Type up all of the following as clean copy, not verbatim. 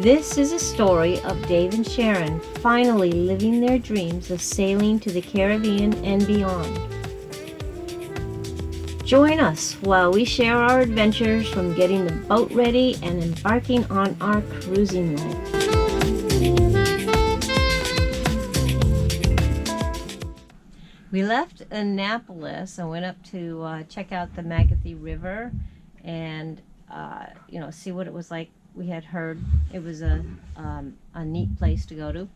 This is a story of Dave and Sharon finally living their dreams of sailing to the Caribbean and beyond. Join us while we share our adventures from getting the boat ready and embarking on our cruising life. We left Anapolis and went up to check out the Magi River and see what it was like. We had heard it was a neat place to go to.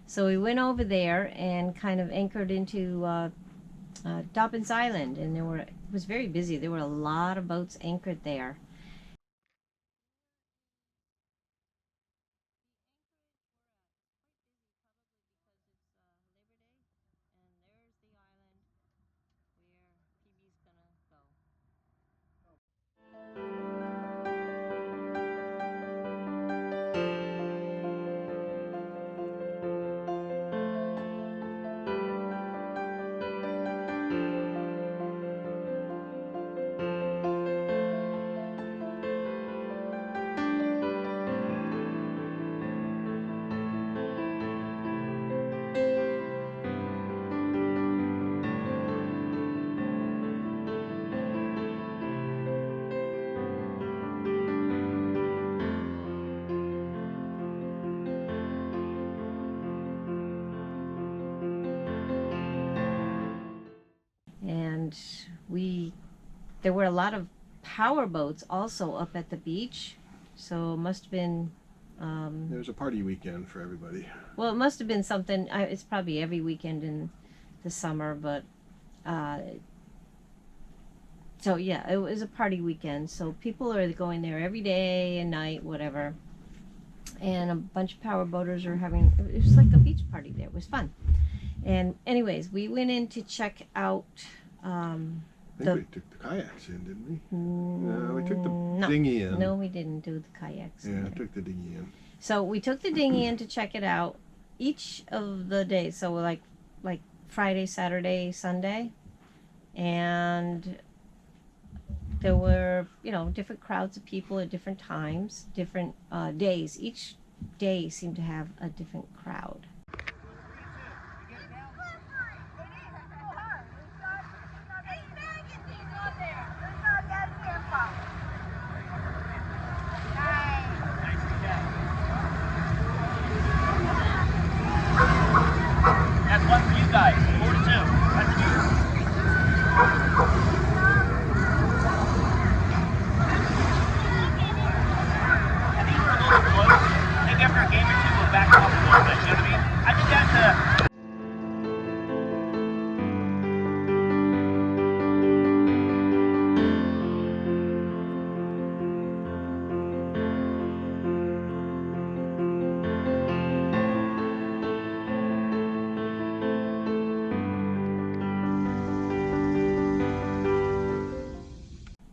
So we went over there and kind of anchored into Dobbins Island, and it was very busy. There were a lot of boats anchored there. And there were a lot of power boats also up at the beach, so it must have been there was a party weekend for everybody. Well, it must have been something. It's probably every weekend in the summer, but so yeah, it was a party weekend, so people are going there every day and night, whatever, and a bunch of power boaters are having, it was like a beach party there. It was fun. And anyways, we went in to check out I think we took the kayaks in, didn't we? No, we took the dinghy in. No, we didn't do the kayaks. Yeah, I took the dinghy in. So we took the dinghy in to check it out each of the days. So like Friday, Saturday, Sunday, and there were different crowds of people at different times, different days. Each day seemed to have a different crowd.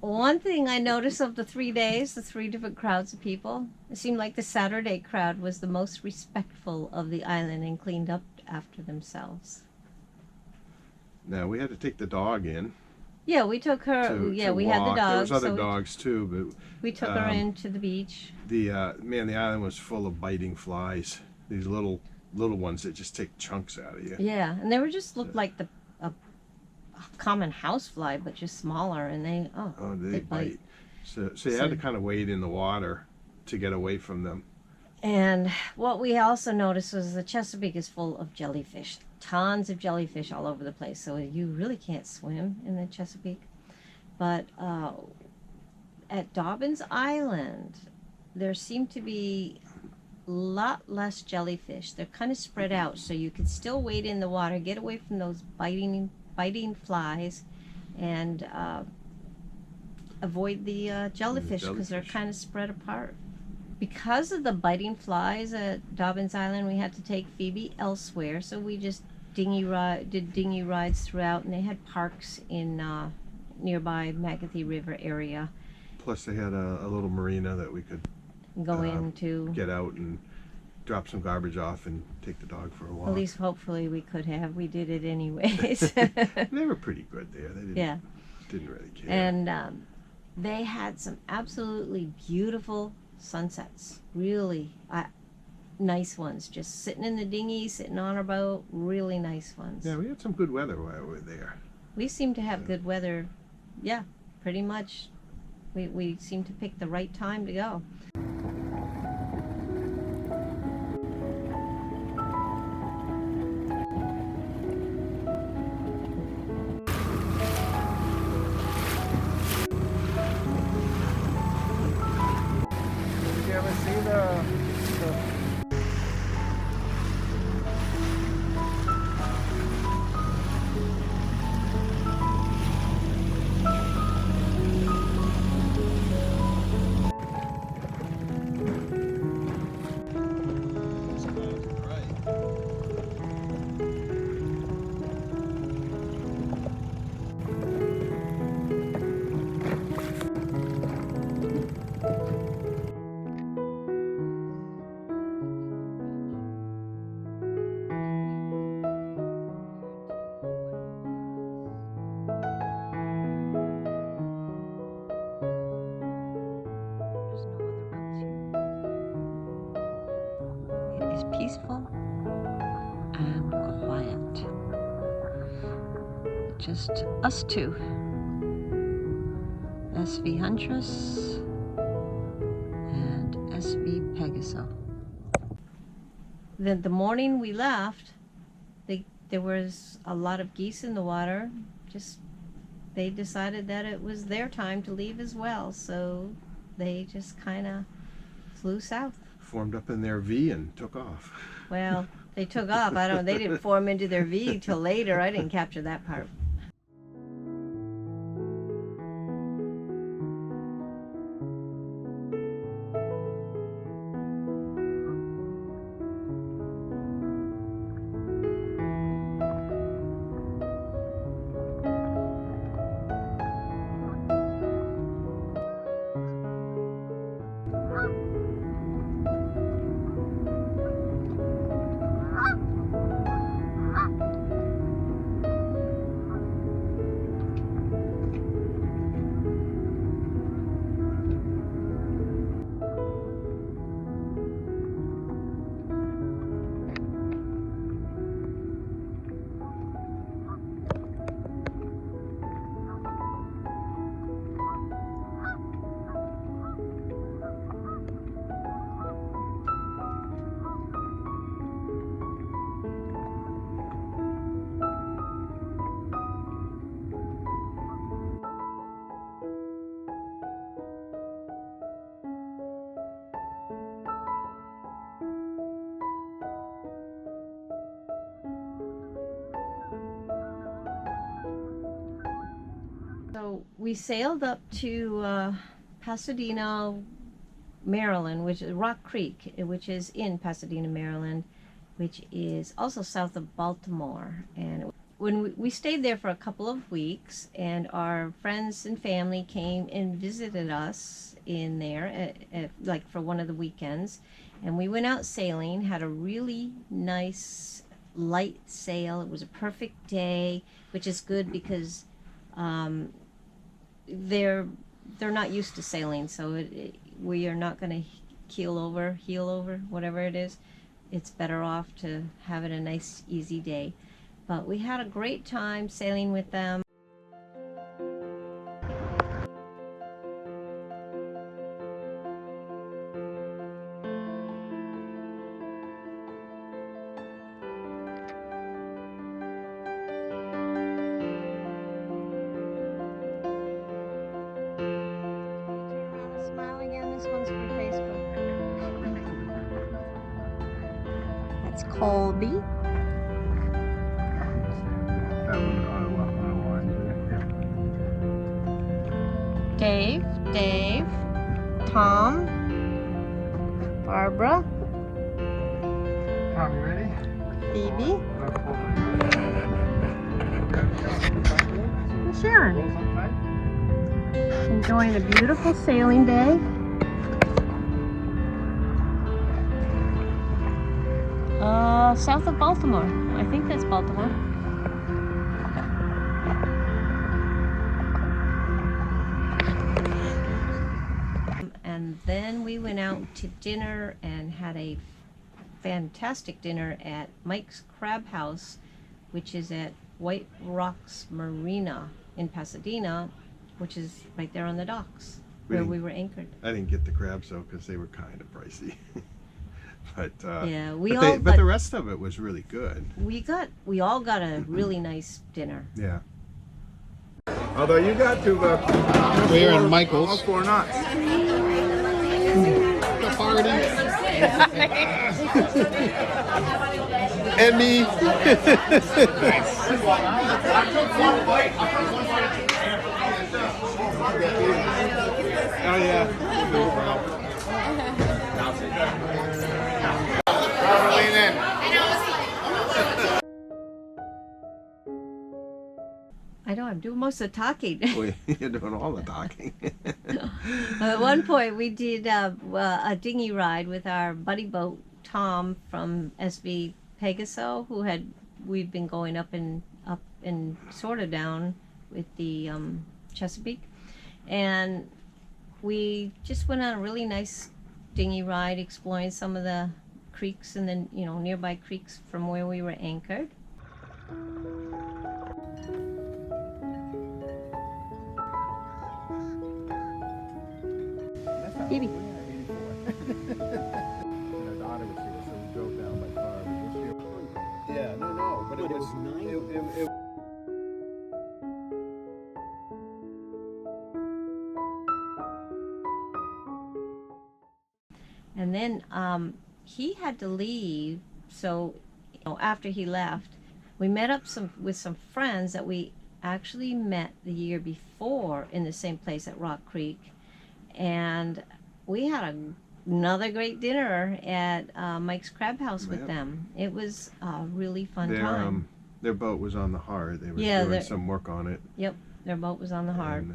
One thing I noticed of the 3 days, the 3 different crowds of people, it seemed like the Saturday crowd was the most respectful of the island and cleaned up after themselves. Now, we had to take the dog in. Yeah, we took her, we had the dog. There was other dogs too, but we took her into the beach. The island was full of biting flies. These little ones that just take chunks out of you. Yeah, and they were just looked like a common housefly, but just smaller, and they bite. So you had to kind of wade in the water to get away from them. And what we also noticed was the Chesapeake is full of jellyfish. Tons of jellyfish all over the place, so you really can't swim in the Chesapeake. But at Dobbins Island, there seemed to be a lot less jellyfish. They're kind of spread out, so you could still wade in the water, get away from those biting flies, and avoid the jellyfish because they're kind of spread apart. Because of the biting flies at Dobbins Island, we had to take Phoebe elsewhere, so we just dinghy rides throughout, and they had parks in nearby Magi River area. Plus they had a little marina that we could Go into. get out and drop some garbage off and take the dog for a walk. At least hopefully we could have. We did it anyways. They were pretty good there. They didn't really care. And they had some absolutely beautiful sunsets. Really nice ones. Just sitting in the dinghy, sitting on our boat. Really nice ones. Yeah, we had some good weather while we were there. We seem to have good weather. Yeah, pretty much. We seem to pick the right time to go. Did you ever see the Peaceful and quiet. Just us two. SV Huntress and SV Pegaso. Then the morning we left, there was a lot of geese in the water. They decided that it was their time to leave as well, so they just kind of flew south. formed up in their V and took off. Well, they took off. They didn't form into their V till later. I didn't capture that part. So we sailed up to Pasadena, Maryland, which is Rock Creek, which is in Pasadena, Maryland, which is also south of Baltimore. And when we stayed there for a couple of weeks, and our friends and family came and visited us in there, like for one of the weekends, and we went out sailing, had a really nice light sail. It was a perfect day, which is good because they're not used to sailing, so we are not going to heel over, whatever it is. It's better off to have it a nice, easy day. But we had a great time sailing with them. That's Colby. That was Dave, Tom, Barbara. Tom, you ready? Phoebe. And Sharon. Enjoying a beautiful sailing day. South of Baltimore. I think that's Baltimore. And then we went out to dinner and had a fantastic dinner at Mike's Crab House, which is at White Rocks Marina in Pasadena, which is right there on the docks where we were anchored. I didn't get the crabs though because they were kind of pricey. But yeah, but the rest of it was really good. We all got a really nice dinner. Yeah. Although you got to We're in Michael's. almost 4 knots. The party. Emmy. Oh yeah. Lean in. I know, I'm doing most of the talking. Boy, you're doing all the talking. At one point, we did a dinghy ride with our buddy boat, Tom from SV Pegaso, we'd been going up and sort of down with the Chesapeake, and we just went on a really nice dinghy ride, exploring some of the creeks and then nearby creeks from where we were anchored. Phoebe. Yeah, no, but it was 9. And then he had to leave, so after he left, we met up with some friends that we actually met the year before in the same place at Rock Creek, and we had another great dinner at Mike's Crab House with them. It was a really fun time. Their boat was on the Hard. They were doing some work on it. Yep, their boat was on the Hard.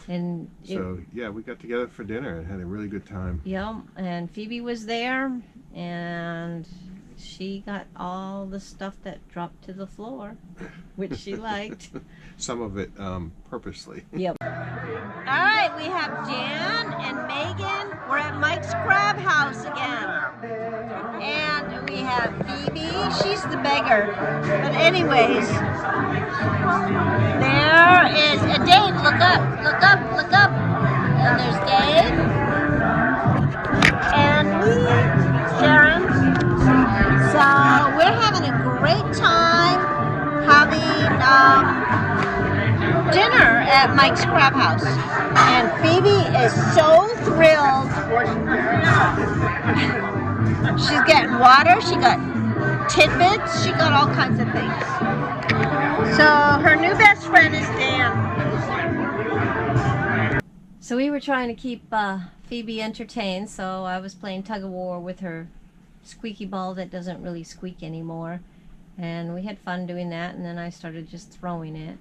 And so we got together for dinner and had a really good time. Yeah, and Phoebe was there, and she got all the stuff that dropped to the floor, which she liked. Some of it purposely. Yep. All right, we have Jan and Megan. We're at Mike's Crab House again. And we have Phoebe. She's the beggar. But anyways, there is Dave. Look up, look up, look up. And there's Dave. And me, Sharon. So we're having a great time having dinner at Mike's Crab House. And Phoebe is so thrilled. She's getting water, she got tidbits, she got all kinds of things. So her new best friend is Dan. So we were trying to keep Phoebe entertained, so I was playing Tug of War with her squeaky ball that doesn't really squeak anymore. And we had fun doing that, and then I started just throwing it.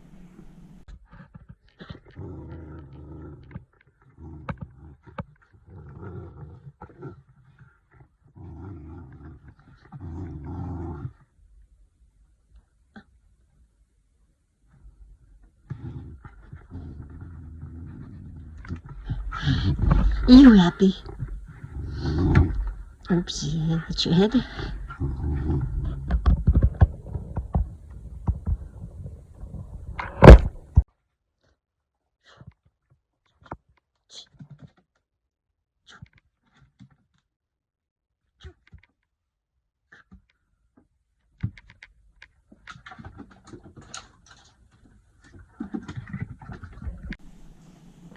Are you happy? Oopsie, hit your head.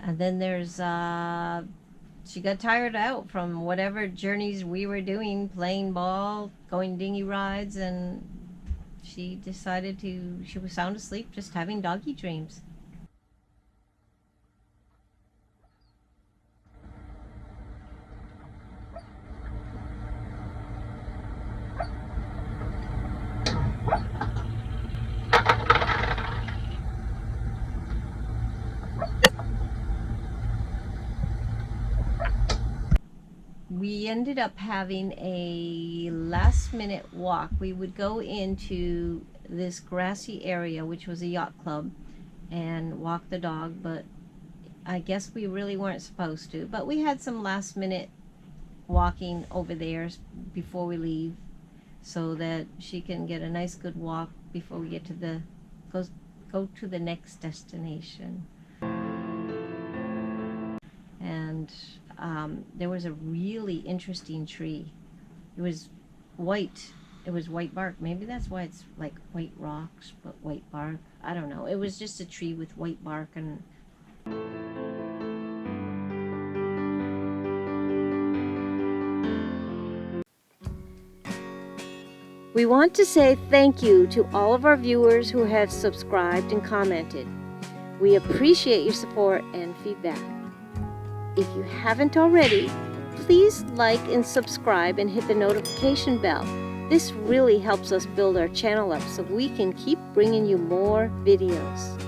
And then there's she got tired out from whatever journeys we were doing, playing ball, going dinghy rides, and she decided she was sound asleep, just having doggy dreams. ended up having a last minute walk. We would go into this grassy area, which was a yacht club, and walk the dog, but I guess we really weren't supposed to. But we had some last minute walking over there before we leave, so that she can get a nice good walk before we get to the go to the next destination. And there was a really interesting tree. It was white. It was white bark. Maybe that's why it's like white rocks, but white bark. I don't know. It was just a tree with white bark. And we want to say thank you to all of our viewers who have subscribed and commented. We appreciate your support and feedback. If you haven't already, please like and subscribe and hit the notification bell. This really helps us build our channel up so we can keep bringing you more videos.